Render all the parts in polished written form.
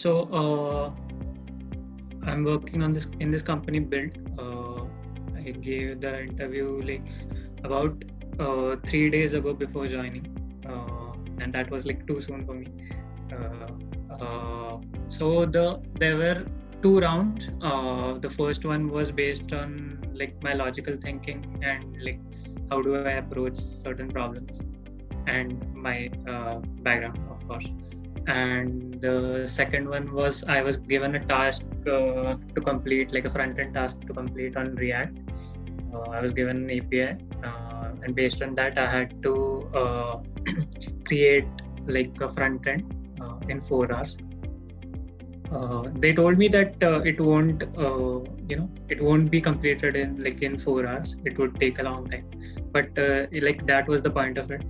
So I'm working on this in this company Build. I gave the interview like about 3 days ago before joining, and that was like too soon for me. So there were two rounds. The first one was based on like my logical thinking and like how do I approach certain problems and my background, of course. And the second one was I was given a task to complete, like a front end task to complete on React. I was given an API, and based on that, I had to create like a front end in 4 hours. They told me that it won't be completed in 4 hours. It would take a long time, but like that was the point of it.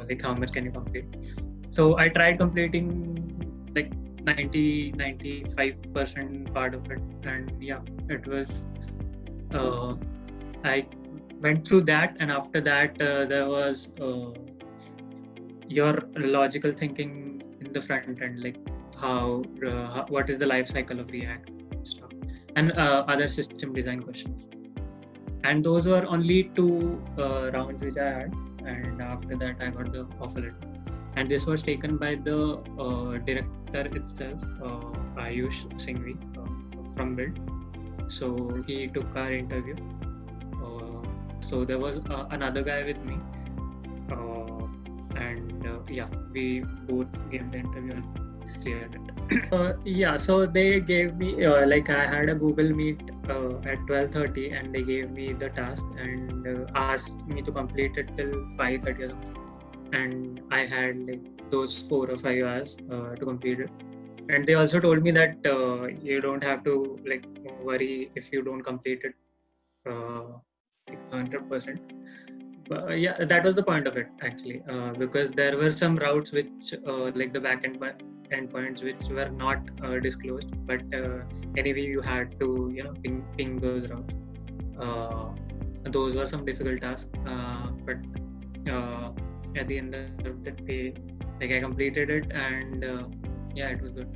Like how much can you complete? So I tried completing like 95% part of it, and yeah, it was. I went through that, and after that there was your logical thinking in the front end, like what is the life cycle of React stuff, and other system design questions. And those were only two rounds which I had, and after that I got the offer letter. And this was taken by the director itself, Ayush Singhvi from Build. So he took our interview. So there was another guy with me, and yeah, we both gave the interview and cleared it. Yeah, so they gave me like I had a Google Meet at 12:30, and they gave me the task and asked me to complete it till 5:30 or something. And I had like those 4 or 5 hours to complete it. And they also told me that you don't have to like worry if you don't complete it 100%. But yeah, that was the point of it actually, because there were some routes which like the backend endpoints which were not disclosed, but anyway you had to ping those routes. Those were some difficult tasks, but at the end of the day, like I completed it, and yeah, it was good.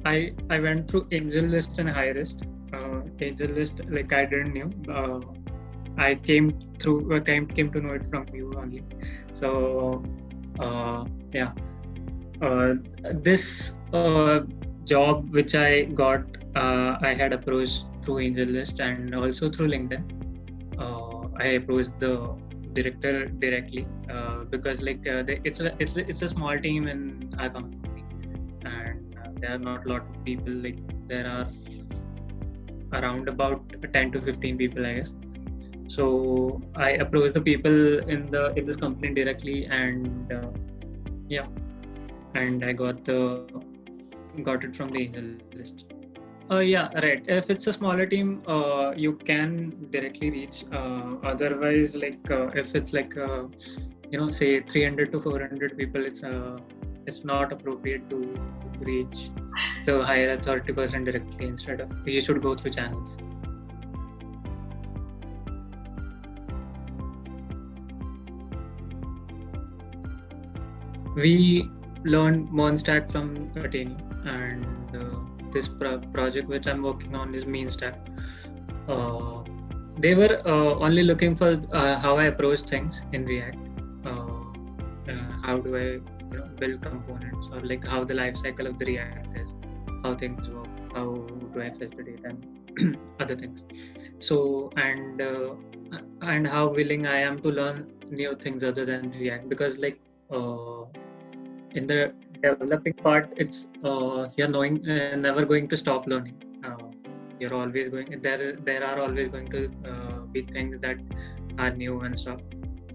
I went through AngelList and HighRisk. AngelList, like I didn't know. I came to know it from you only. So yeah, this job which I got, I had approached through AngelList and also through LinkedIn. I approached the director directly because like it's a small team in our company, and there are not a lot of people. Like there are around about 10 to 15 people, I guess. So I approached the people in this company directly, and yeah, and I got it from the AngelList. Yeah, right. If it's a smaller team, you can directly reach. Otherwise, like if it's like say 300 to 400 people, it's not appropriate to reach the higher authority person directly. Instead of, you should go through channels. We learned MERN-Stack from Ateni, and this project which I'm working on is MEAN-Stack. They were only looking for how I approach things in React. How do I build components, or like how the life cycle of the React is, how things work, how do I fetch the data, and other things. So and how willing I am to learn new things other than React, because like in the developing part, it's you're never going to stop learning. You're always going there are always going to be things that are new and stuff.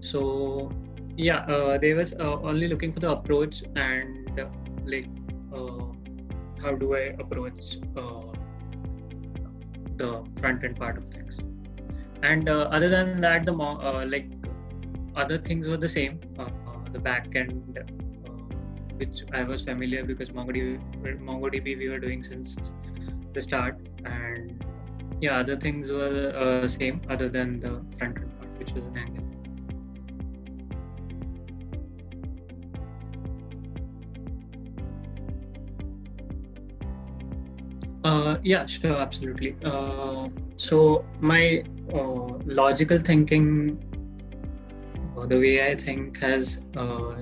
So yeah, they was only looking for the approach, and like how do I approach the front end part of things. And other than that, the like other things were the same. The back end, which I was familiar, because MongoDB we were doing since the start, and yeah, other things were same other than the front end part, which was an Angular. Yeah, sure, absolutely. So my logical thinking, the way I think, has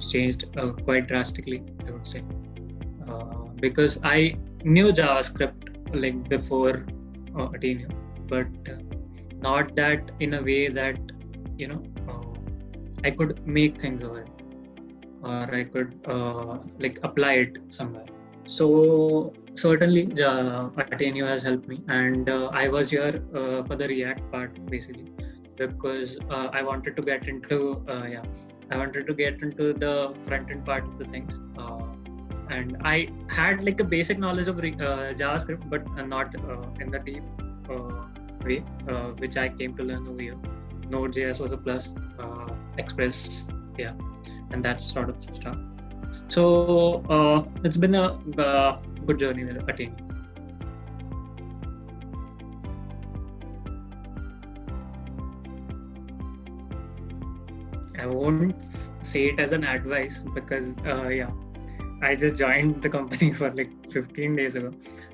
changed quite drastically, I would say, because I knew JavaScript like before Ateneo, but not that in a way that I could make things over it, or I could like apply it somewhere. So certainly, Ateneo has helped me, and I was here for the React part basically, because I wanted to get into I wanted to get into the front end part of the things, and I had like a basic knowledge of JavaScript, but not in the deep way, which I came to learn over here. Node.js was a plus, Express, yeah, and that sort of stuff. So it's been a good journey with Ateneo. I won't say it as an advice because I just joined the company for like 15 days ago.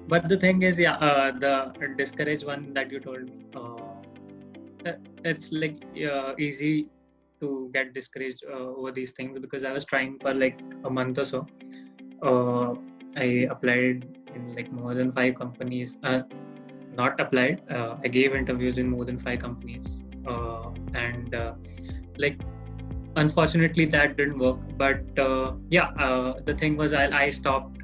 But the thing is, the discouraged one that you told me, it's like easy to get discouraged over these things, because I was trying for like a month or so. I applied in like more than 5 companies. Not applied. I gave interviews in more than 5 companies, and like unfortunately that didn't work. But the thing was, I stopped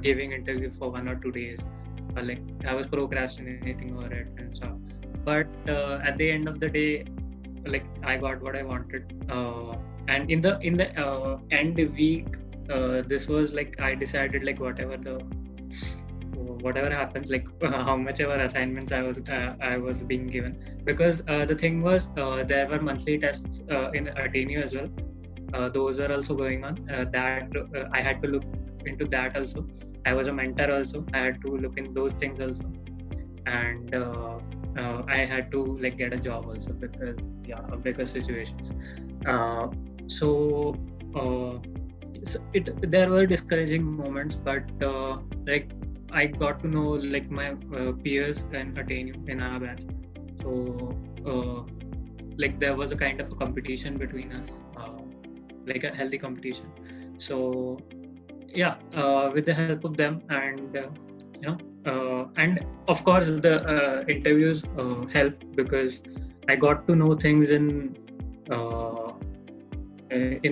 giving interview for 1 or 2 days. Like I was procrastinating over it and stuff. But at the end of the day, like I got what I wanted, and in the end week, this was like I decided like whatever happens, like how much ever assignments I was being given, because the thing was, there were monthly tests in Ateneo as well. Those are also going on. That I had to look into that also. I was a mentor also. I had to look in those things also, and I had to like get a job also, because situations. So there were discouraging moments, but like I got to know like my peers in Ateneo in our batch. So like there was a kind of a competition between us, like a healthy competition. So with the help of them, and and of course the interviews helped, because I got to know things in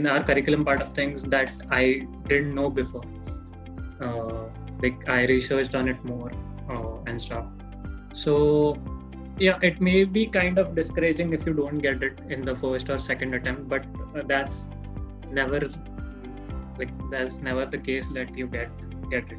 our curriculum part of things that I didn't know before. Like I researched on it more and stuff. So it may be kind of discouraging if you don't get it in the first or second attempt, but that's never the case that you get it.